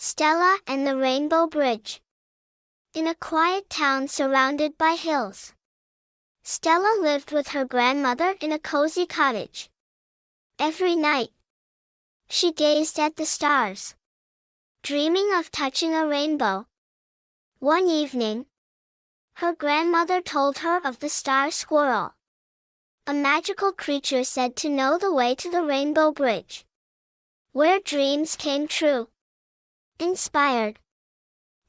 Stella and the Rainbow Bridge. In a quiet town surrounded by hills, Stella lived with her grandmother in a cozy cottage. Every night, she gazed at the stars, dreaming of touching a rainbow. One evening, her grandmother told her of the star squirrel, a magical creature said to know the way to the Rainbow Bridge, where dreams came true. Inspired,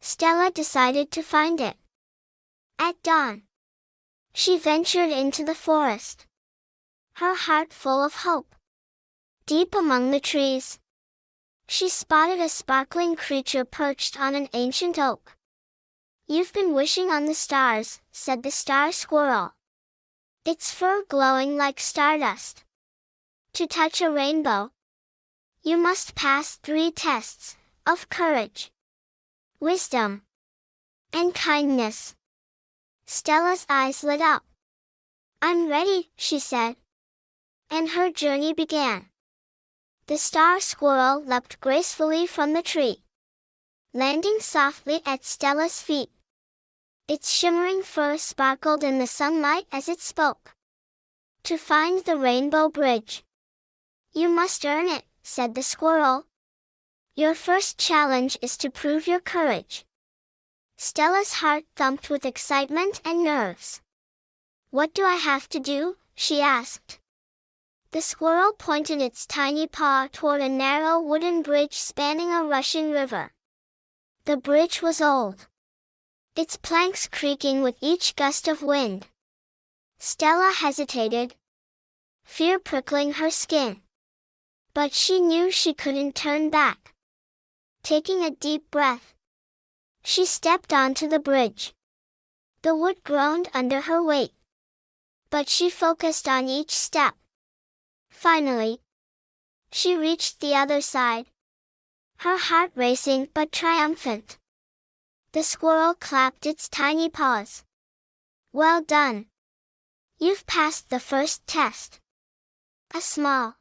Stella decided to find it. At dawn, she ventured into the forest, her heart full of hope. Deep among the trees, she spotted a sparkling creature perched on an ancient oak. "You've been wishing on the stars," said the star squirrel, its fur glowing like stardust. "To touch a rainbow, you must pass 3 tests of courage, wisdom, and kindness." Stella's eyes lit up. "I'm ready," she said. And her journey began. The star squirrel leapt gracefully from the tree, landing softly at Stella's feet. Its shimmering fur sparkled in the sunlight as it spoke. "To find the Rainbow Bridge, you must earn it," said the squirrel. "Your first challenge is to prove your courage." Stella's heart thumped with excitement and nerves. "What do I have to do?" she asked. The squirrel pointed its tiny paw toward a narrow wooden bridge spanning a rushing river. The bridge was old, its planks creaking with each gust of wind. Stella hesitated, fear prickling her skin. But she knew she couldn't turn back. Taking a deep breath, she stepped onto the bridge. The wood groaned under her weight, but she focused on each step. Finally, she reached the other side, her heart racing but triumphant. The squirrel clapped its tiny paws. "Well done! You've passed the first test." A small,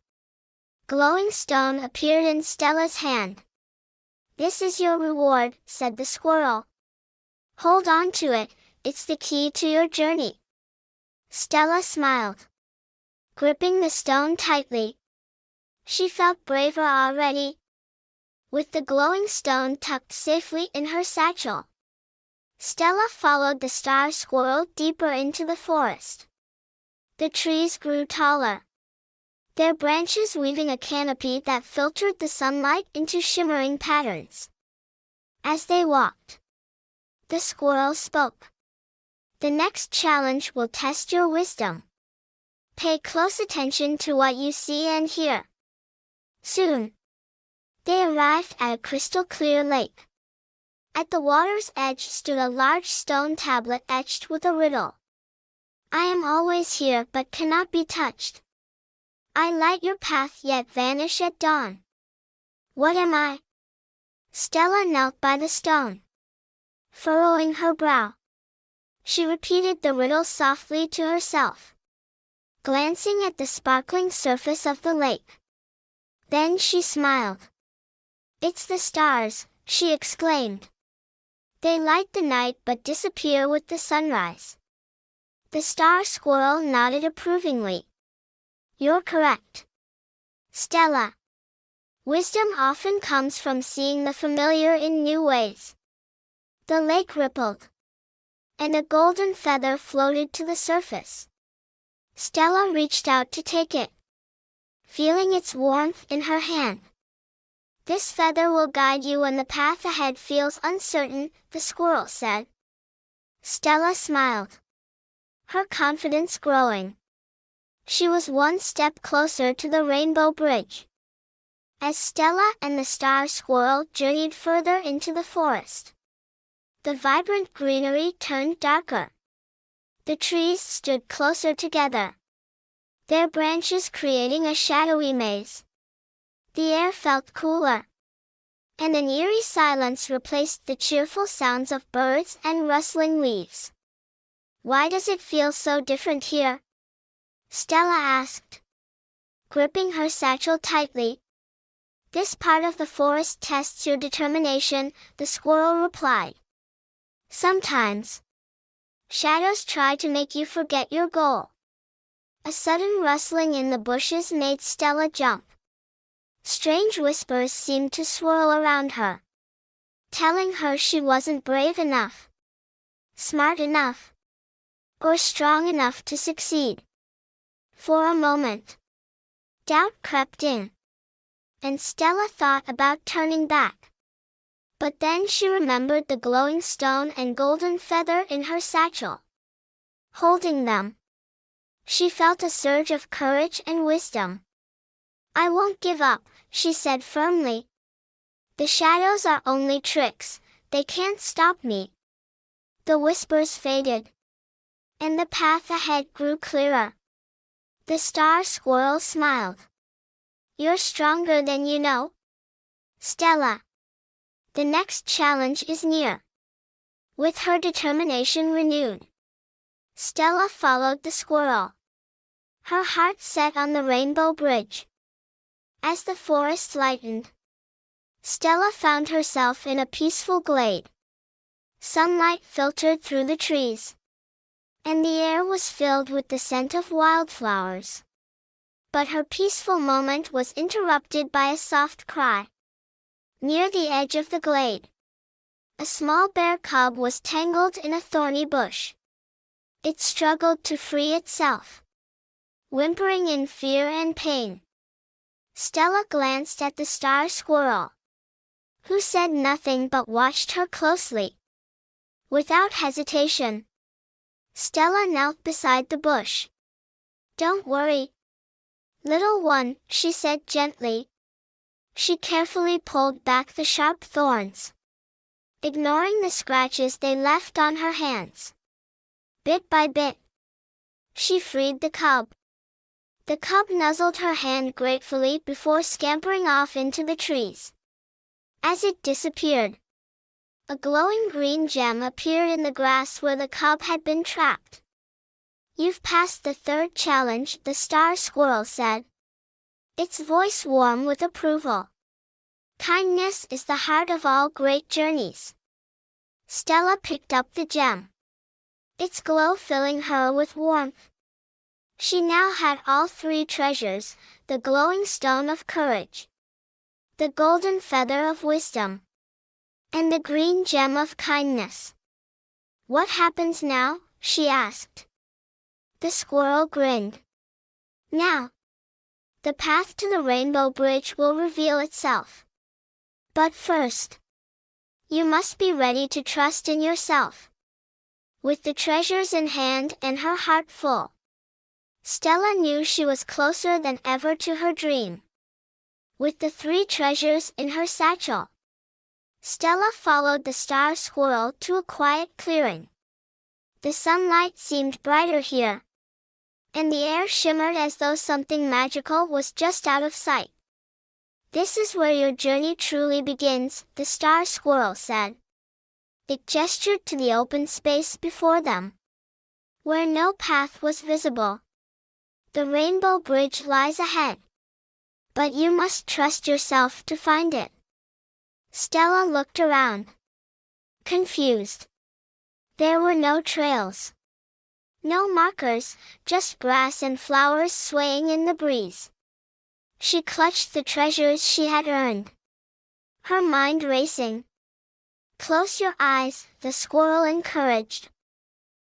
glowing stone appeared in Stella's hand. "This is your reward," said the squirrel. "Hold on to it, it's the key to your journey." Stella smiled, gripping the stone tightly. She felt braver already, with the glowing stone tucked safely in her satchel. Stella followed the star squirrel deeper into the forest. The trees grew taller, their branches weaving a canopy that filtered the sunlight into shimmering patterns. As they walked, the squirrel spoke. "The next challenge will test your wisdom. Pay close attention to what you see and hear." Soon, they arrived at a crystal-clear lake. At the water's edge stood a large stone tablet etched with a riddle. "I am always here but cannot be touched. I light your path yet vanish at dawn. What am I?" Stella knelt by the stone, furrowing her brow. She repeated the riddle softly to herself, glancing at the sparkling surface of the lake. Then she smiled. "It's the stars," she exclaimed. "They light the night but disappear with the sunrise." The star squirrel nodded approvingly. "You're correct, Stella. Wisdom often comes from seeing the familiar in new ways." The lake rippled, and a golden feather floated to the surface. Stella reached out to take it, feeling its warmth in her hand. "This feather will guide you when the path ahead feels uncertain," the squirrel said. Stella smiled, her confidence growing. She was one step closer to the Rainbow Bridge. As Stella and the star squirrel journeyed further into the forest, the vibrant greenery turned darker. The trees stood closer together, their branches creating a shadowy maze. The air felt cooler, and an eerie silence replaced the cheerful sounds of birds and rustling leaves. "Why does it feel so different here?" Stella asked, gripping her satchel tightly. This part of the forest tests your determination, the squirrel replied. Sometimes, shadows try to make you forget your goal. A sudden rustling in the bushes made Stella jump. Strange whispers seemed to swirl around her, telling her she wasn't brave enough, smart enough, or strong enough to succeed. For a moment, doubt crept in, and Stella thought about turning back. But then she remembered the glowing stone and golden feather in her satchel. Holding them, she felt a surge of courage and wisdom. I won't give up, she said firmly. The shadows are only tricks, they can't stop me. The whispers faded, and the path ahead grew clearer. The star squirrel smiled. You're stronger than you know, Stella. The next challenge is near. With her determination renewed, Stella followed the squirrel, her heart set on the rainbow bridge. As the forest lightened, Stella found herself in a peaceful glade. Sunlight filtered through the trees, and the air was filled with the scent of wildflowers. But her peaceful moment was interrupted by a soft cry. Near the edge of the glade, a small bear cub was tangled in a thorny bush. It struggled to free itself, whimpering in fear and pain. Stella glanced at the star squirrel, who said nothing but watched her closely. Without hesitation, Stella knelt beside the bush. Don't worry, little one, she said gently. She carefully pulled back the sharp thorns, ignoring the scratches they left on her hands. Bit by bit, she freed the cub. The cub nuzzled her hand gratefully before scampering off into the trees. As it disappeared, a glowing green gem appeared in the grass where the cub had been trapped. You've passed the third challenge, the star squirrel said, its voice warm with approval. Kindness is the heart of all great journeys. Stella picked up the gem, its glow filling her with warmth. She now had all three treasures, the glowing stone of courage, the golden feather of wisdom, and the green gem of kindness. What happens now? She asked. The squirrel grinned. Now, the path to the rainbow bridge will reveal itself. But first, you must be ready to trust in yourself. With the treasures in hand and her heart full, Stella knew she was closer than ever to her dream. With the three treasures in her satchel, Stella followed the star squirrel to a quiet clearing. The sunlight seemed brighter here, and the air shimmered as though something magical was just out of sight. This is where your journey truly begins, the star squirrel said. It gestured to the open space before them, where no path was visible. The rainbow bridge lies ahead, but you must trust yourself to find it. Stella looked around, confused. There were no trails, no markers, just grass and flowers swaying in the breeze. She clutched the treasures she had earned, her mind racing. Close your eyes, the squirrel encouraged.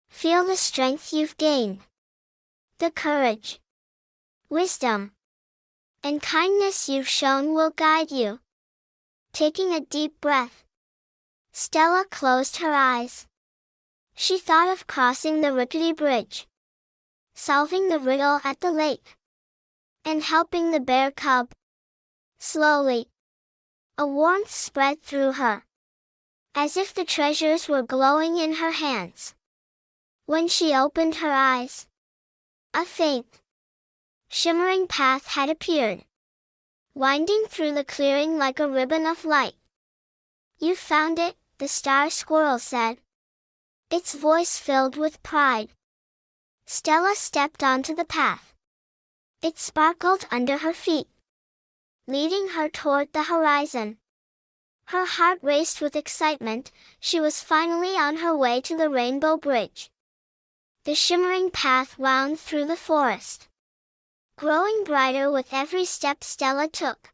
Feel the strength you've gained, the courage, wisdom, and kindness you've shown will guide you. Taking a deep breath, Stella closed her eyes. She thought of crossing the rickety bridge, solving the riddle at the lake, and helping the bear cub. Slowly, a warmth spread through her, as if the treasures were glowing in her hands. When she opened her eyes, a faint, shimmering path had appeared, winding through the clearing like a ribbon of light. You found it, the star squirrel said, its voice filled with pride. Stella stepped onto the path. It sparkled under her feet, leading her toward the horizon. Her heart raced with excitement. She was finally on her way to the Rainbow Bridge. The shimmering path wound through the forest, growing brighter with every step Stella took.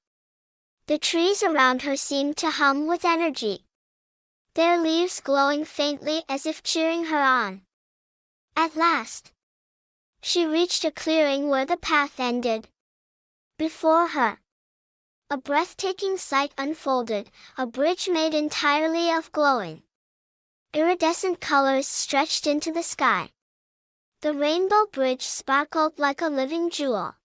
The trees around her seemed to hum with energy, their leaves glowing faintly as if cheering her on. At last, she reached a clearing where the path ended. Before her, a breathtaking sight unfolded, a bridge made entirely of glowing, iridescent colors stretched into the sky. The Rainbow Bridge sparkled like a living jewel,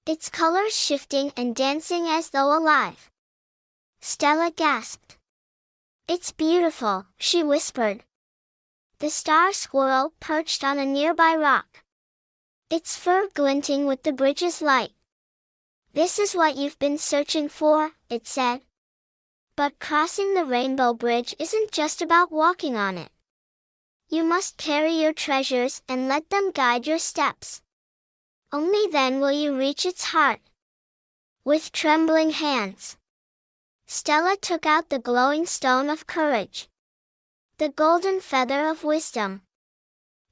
its colors shifting and dancing as though alive. Stella gasped. "It's beautiful," she whispered. The star squirrel perched on a nearby rock, its fur glinting with the bridge's light. "This is what you've been searching for," it said. "But crossing the Rainbow Bridge isn't just about walking on it. You must carry your treasures and let them guide your steps. Only then will you reach its heart." With trembling hands, Stella took out the glowing stone of courage, the golden feather of wisdom,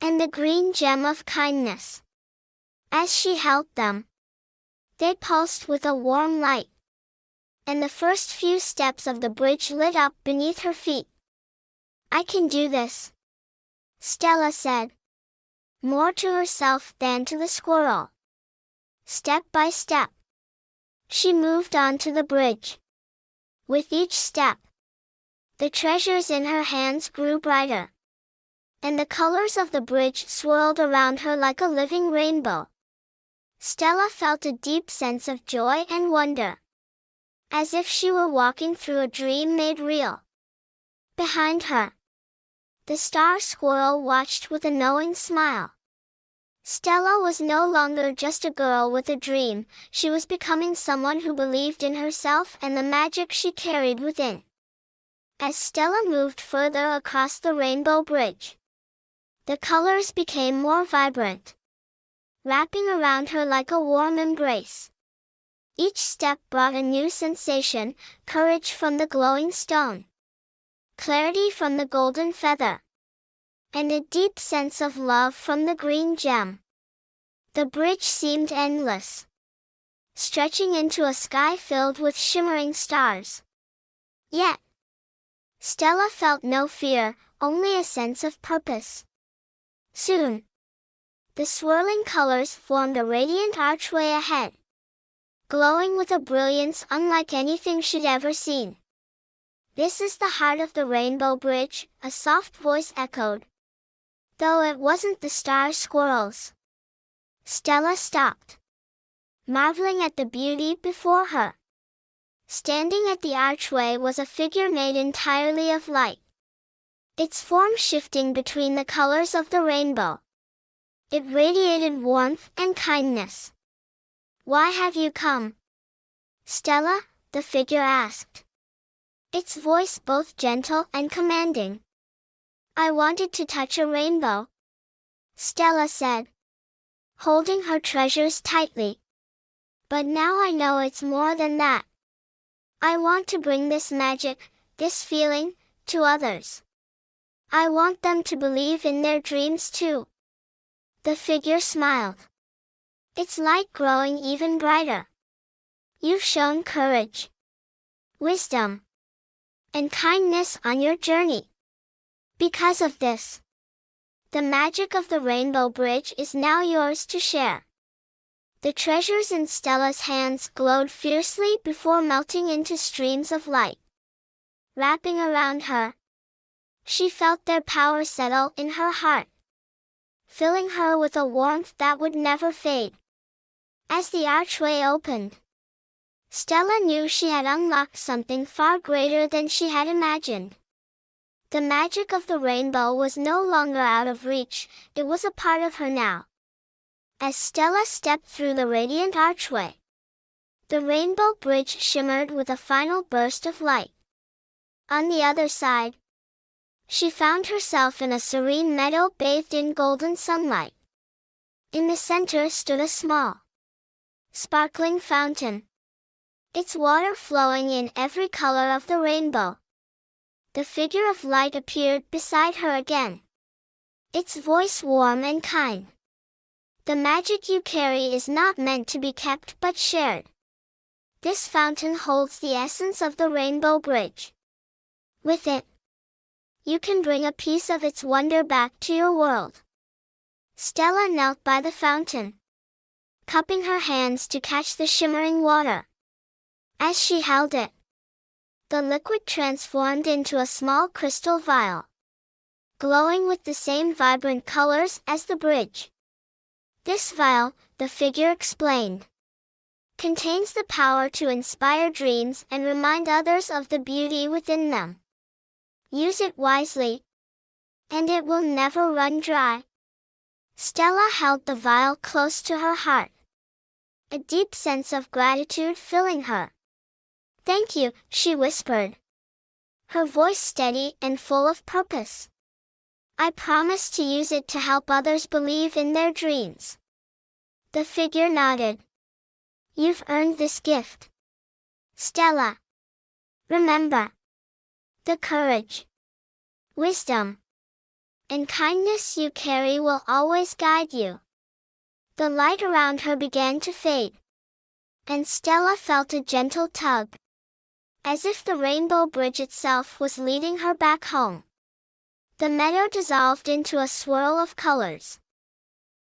and the green gem of kindness. As she held them, they pulsed with a warm light, and the first few steps of the bridge lit up beneath her feet. "I can do this," Stella said, more to herself than to the squirrel. Step by step, she moved onto the bridge. With each step, the treasures in her hands grew brighter, and the colors of the bridge swirled around her like a living rainbow. Stella felt a deep sense of joy and wonder, as if she were walking through a dream made real. Behind her, the star squirrel watched with a knowing smile. Stella was no longer just a girl with a dream, she was becoming someone who believed in herself and the magic she carried within. As Stella moved further across the Rainbow Bridge, the colors became more vibrant, wrapping around her like a warm embrace. Each step brought a new sensation, courage from the glowing stone, clarity from the golden feather, and a deep sense of love from the green gem. The bridge seemed endless, stretching into a sky filled with shimmering stars. Yet, Stella felt no fear, only a sense of purpose. Soon, the swirling colors formed a radiant archway ahead, glowing with a brilliance unlike anything she'd ever seen. "This is the heart of the Rainbow Bridge," a soft voice echoed, though it wasn't the star squirrel's. Stella stopped, marveling at the beauty before her. Standing at the archway was a figure made entirely of light, its form shifting between the colors of the rainbow. It radiated warmth and kindness. "Why have you come, Stella?" the figure asked, its voice both gentle and commanding. "I wanted to touch a rainbow," Stella said, holding her treasures tightly. "But now I know it's more than that. I want to bring this magic, this feeling, to others. I want them to believe in their dreams too." The figure smiled, its light growing even brighter. "You've shown courage, wisdom, and kindness on your journey. Because of this, the magic of the Rainbow Bridge is now yours to share." The treasures in Stella's hands glowed fiercely before melting into streams of light, wrapping around her. She felt their power settle in her heart, filling her with a warmth that would never fade. As the archway opened, Stella knew she had unlocked something far greater than she had imagined. The magic of the rainbow was no longer out of reach, it was a part of her now. As Stella stepped through the radiant archway, the Rainbow Bridge shimmered with a final burst of light. On the other side, she found herself in a serene meadow bathed in golden sunlight. In the center stood a small, sparkling fountain, its water flowing in every color of the rainbow. The figure of light appeared beside her again, its voice warm and kind. The magic you carry is not meant to be kept but shared. This fountain holds the essence of the Rainbow Bridge. With it, you can bring a piece of its wonder back to your world. Stella knelt by the fountain, cupping her hands to catch the shimmering water. As she held it, the liquid transformed into a small crystal vial, glowing with the same vibrant colors as the bridge. This vial, the figure explained, contains the power to inspire dreams and remind others of the beauty within them. Use it wisely, and it will never run dry. Stella held the vial close to her heart, a deep sense of gratitude filling her. "Thank you," she whispered, her voice steady and full of purpose. "I promise to use it to help others believe in their dreams." The figure nodded. "You've earned this gift, Stella. Remember, the courage, wisdom, and kindness you carry will always guide you." The light around her began to fade, and Stella felt a gentle tug, as if the rainbow bridge itself was leading her back home. The meadow dissolved into a swirl of colors,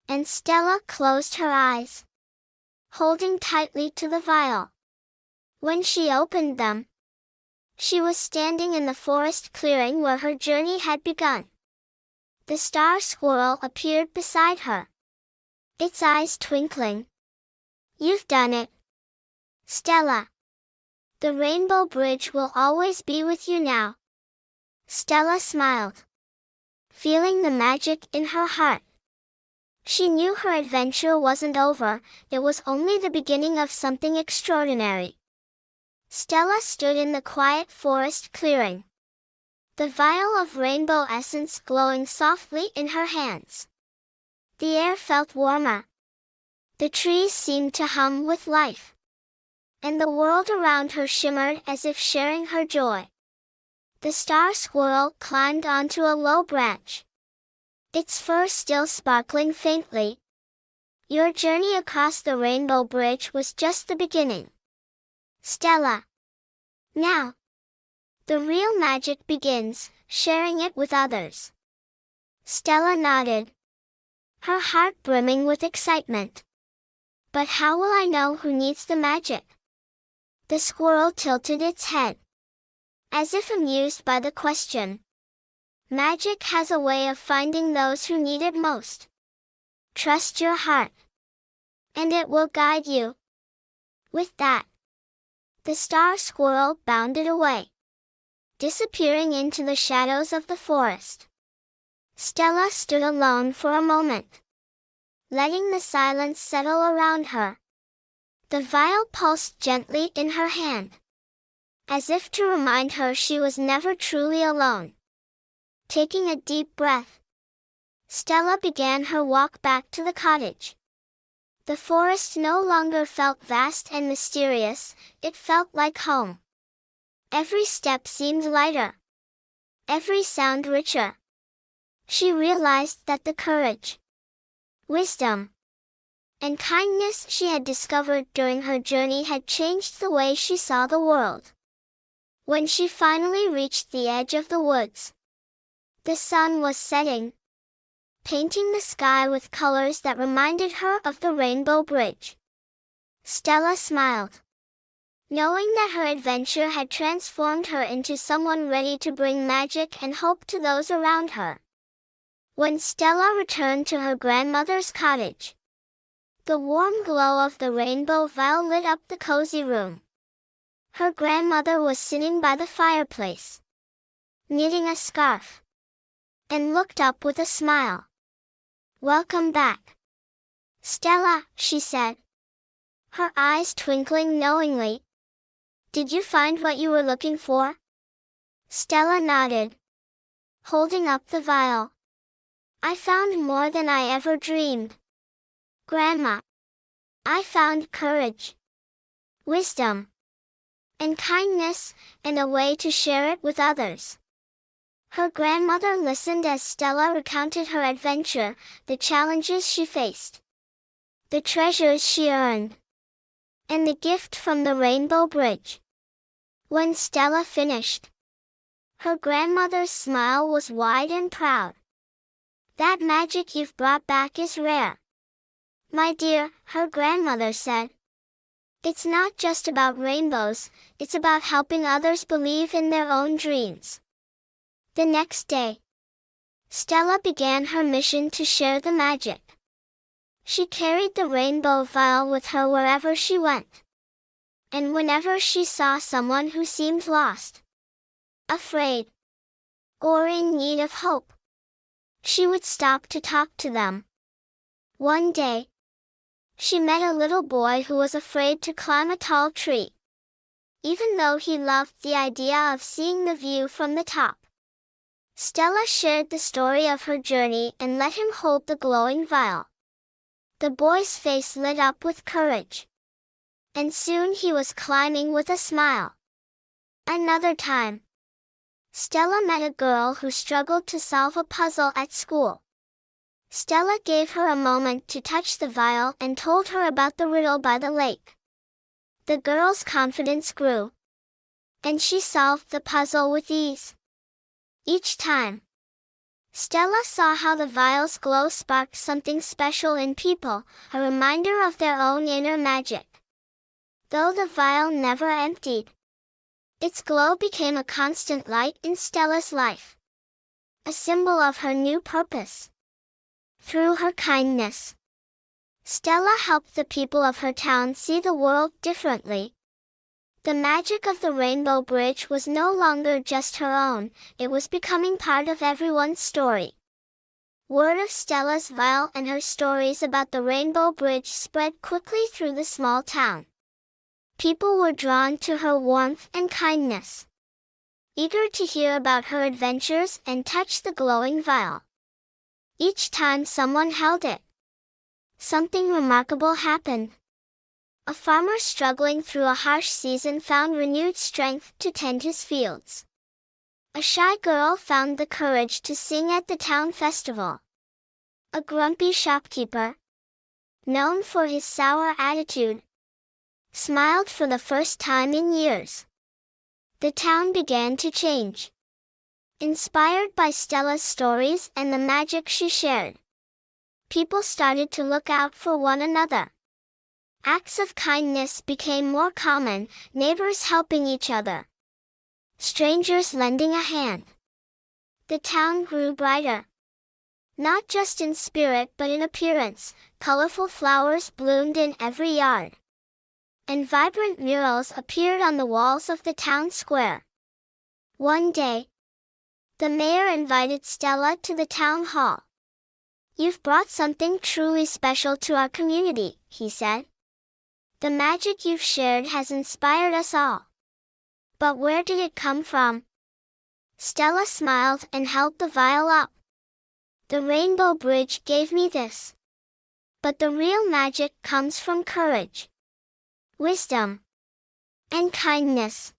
and Stella closed her eyes, holding tightly to the vial. When she opened them, she was standing in the forest clearing where her journey had begun. The star squirrel appeared beside her, its eyes twinkling. "You've done it, Stella. The rainbow bridge will always be with you now." Stella smiled, feeling the magic in her heart. She knew her adventure wasn't over, it was only the beginning of something extraordinary. Stella stood in the quiet forest clearing, the vial of rainbow essence glowing softly in her hands. The air felt warmer. The trees seemed to hum with life, and the world around her shimmered as if sharing her joy. The star squirrel climbed onto a low branch, its fur still sparkling faintly. "Your journey across the rainbow bridge was just the beginning, Stella. Now, the real magic begins, sharing it with others." Stella nodded, her heart brimming with excitement. "But how will I know who needs the magic?" The squirrel tilted its head, as if amused by the question. "Magic has a way of finding those who need it most. Trust your heart, and it will guide you." With that, the star squirrel bounded away, disappearing into the shadows of the forest. Stella stood alone for a moment, letting the silence settle around her. The vial pulsed gently in her hand, as if to remind her she was never truly alone. Taking a deep breath, Stella began her walk back to the cottage. The forest no longer felt vast and mysterious, it felt like home. Every step seemed lighter, every sound richer. She realized that the courage, wisdom, and kindness she had discovered during her journey had changed the way she saw the world. When she finally reached the edge of the woods, the sun was setting, painting the sky with colors that reminded her of the rainbow bridge. Stella smiled, knowing that her adventure had transformed her into someone ready to bring magic and hope to those around her. When Stella returned to her grandmother's cottage, the warm glow of the rainbow vial lit up the cozy room. Her grandmother was sitting by the fireplace, knitting a scarf, and looked up with a smile. "Welcome back, Stella," she said, her eyes twinkling knowingly. "Did you find what you were looking for?" Stella nodded, holding up the vial. "I found more than I ever dreamed, Grandma. I found courage, wisdom, and kindness, and a way to share it with others. Her grandmother listened as Stella recounted her adventure, the challenges she faced, the treasures she earned, and the gift from the Rainbow Bridge. When Stella finished, her grandmother's smile was wide and proud. "That magic you've brought back is rare, my dear," her grandmother said. "It's not just about rainbows, it's about helping others believe in their own dreams." The next day, Stella began her mission to share the magic. She carried the rainbow vial with her wherever she went. And whenever she saw someone who seemed lost, afraid, or in need of hope, she would stop to talk to them. One day, she met a little boy who was afraid to climb a tall tree, even though he loved the idea of seeing the view from the top. Stella shared the story of her journey and let him hold the glowing vial. The boy's face lit up with courage, and soon he was climbing with a smile. Another time, Stella met a girl who struggled to solve a puzzle at school. Stella gave her a moment to touch the vial and told her about the riddle by the lake. The girl's confidence grew, and she solved the puzzle with ease. Each time, Stella saw how the vial's glow sparked something special in people, a reminder of their own inner magic. Though the vial never emptied, its glow became a constant light in Stella's life, a symbol of her new purpose. Through her kindness, Stella helped the people of her town see the world differently. The magic of the Rainbow Bridge was no longer just her own, it was becoming part of everyone's story. Word of Stella's vial and her stories about the Rainbow Bridge spread quickly through the small town. People were drawn to her warmth and kindness, eager to hear about her adventures and touch the glowing vial. Each time someone held it, something remarkable happened. A farmer struggling through a harsh season found renewed strength to tend his fields. A shy girl found the courage to sing at the town festival. A grumpy shopkeeper, known for his sour attitude, smiled for the first time in years. The town began to change, inspired by Stella's stories and the magic she shared. People started to look out for one another. Acts of kindness became more common, neighbors helping each other, strangers lending a hand. The town grew brighter, not just in spirit but in appearance. Colorful flowers bloomed in every yard, and vibrant murals appeared on the walls of the town square. One day, the mayor invited Stella to the town hall. "You've brought something truly special to our community," he said. "The magic you've shared has inspired us all. But where did it come from?" Stella smiled and held the vial up. "The Rainbow Bridge gave me this. But the real magic comes from courage, wisdom, and kindness.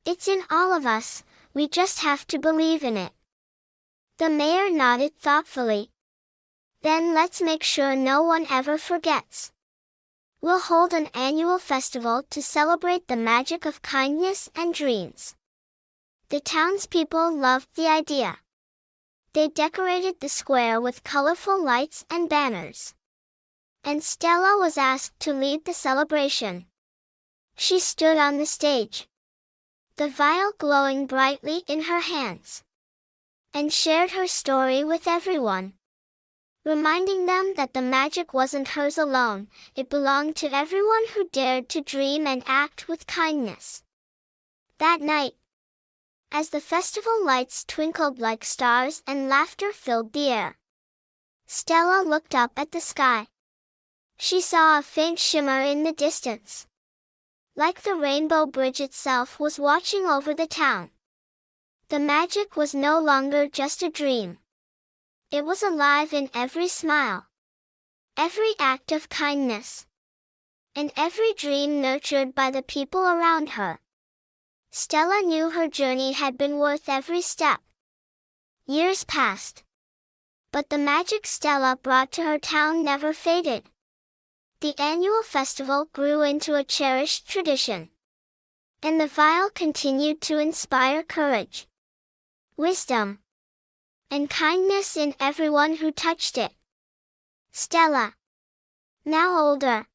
It's in all of us, we just have to believe in it." The mayor nodded thoughtfully. "Then let's make sure no one ever forgets. We'll hold an annual festival to celebrate the magic of kindness and dreams." The townspeople loved the idea. They decorated the square with colorful lights and banners, and Stella was asked to lead the celebration. She stood on the stage, the vial glowing brightly in her hands, and shared her story with everyone, reminding them that the magic wasn't hers alone, it belonged to everyone who dared to dream and act with kindness. That night, as the festival lights twinkled like stars and laughter filled the air, Stella looked up at the sky. She saw a faint shimmer in the distance, like the Rainbow Bridge itself was watching over the town. The magic was no longer just a dream. It was alive in every smile, every act of kindness, and every dream nurtured by the people around her. Stella knew her journey had been worth every step. Years passed. But the magic Stella brought to her town never faded. The annual festival grew into a cherished tradition. And the vial continued to inspire courage, wisdom, and kindness in everyone who touched it. Stella, now older,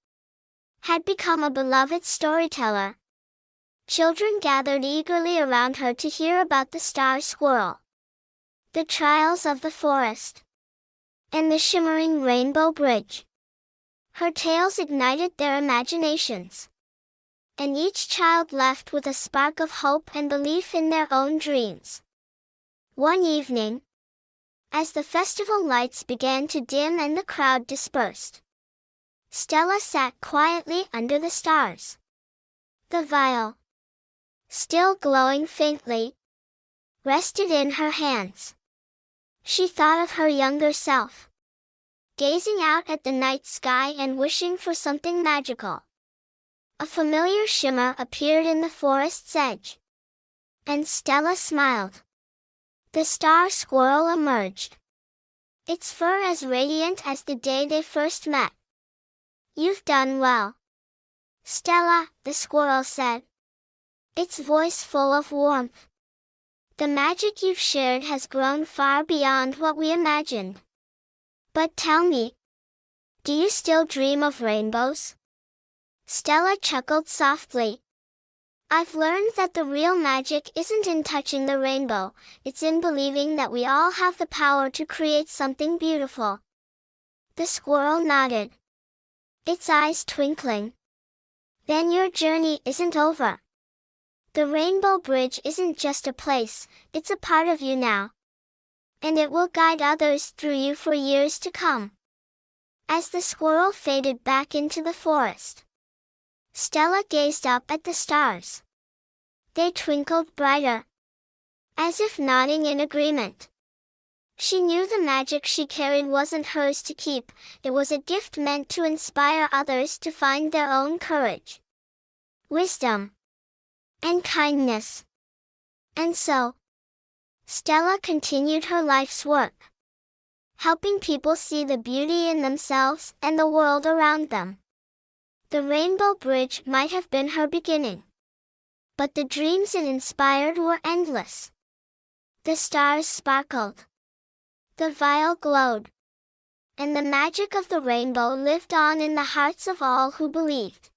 had become a beloved storyteller. Children gathered eagerly around her to hear about the star squirrel, the trials of the forest, and the shimmering rainbow bridge. Her tales ignited their imaginations, and each child left with a spark of hope and belief in their own dreams. One evening, as the festival lights began to dim and the crowd dispersed, Stella sat quietly under the stars. The vial, still glowing faintly, rested in her hands. She thought of her younger self, gazing out at the night sky and wishing for something magical. A familiar shimmer appeared in the forest's edge, and Stella smiled. The star squirrel emerged, its fur as radiant as the day they first met. "You've done well, Stella," the squirrel said, its voice full of warmth. "The magic you've shared has grown far beyond what we imagined. But tell me, do you still dream of rainbows?" Stella chuckled softly. "I've learned that the real magic isn't in touching the rainbow, it's in believing that we all have the power to create something beautiful." The squirrel nodded, its eyes twinkling. "Then your journey isn't over. The Rainbow Bridge isn't just a place, it's a part of you now. And it will guide others through you for years to come." As the squirrel faded back into the forest, Stella gazed up at the stars. They twinkled brighter, as if nodding in agreement. She knew the magic she carried wasn't hers to keep, it was a gift meant to inspire others to find their own courage, wisdom, and kindness. And so, Stella continued her life's work, helping people see the beauty in themselves and the world around them. The Rainbow Bridge might have been her beginning, but the dreams it inspired were endless. The stars sparkled, the vial glowed, and the magic of the rainbow lived on in the hearts of all who believed.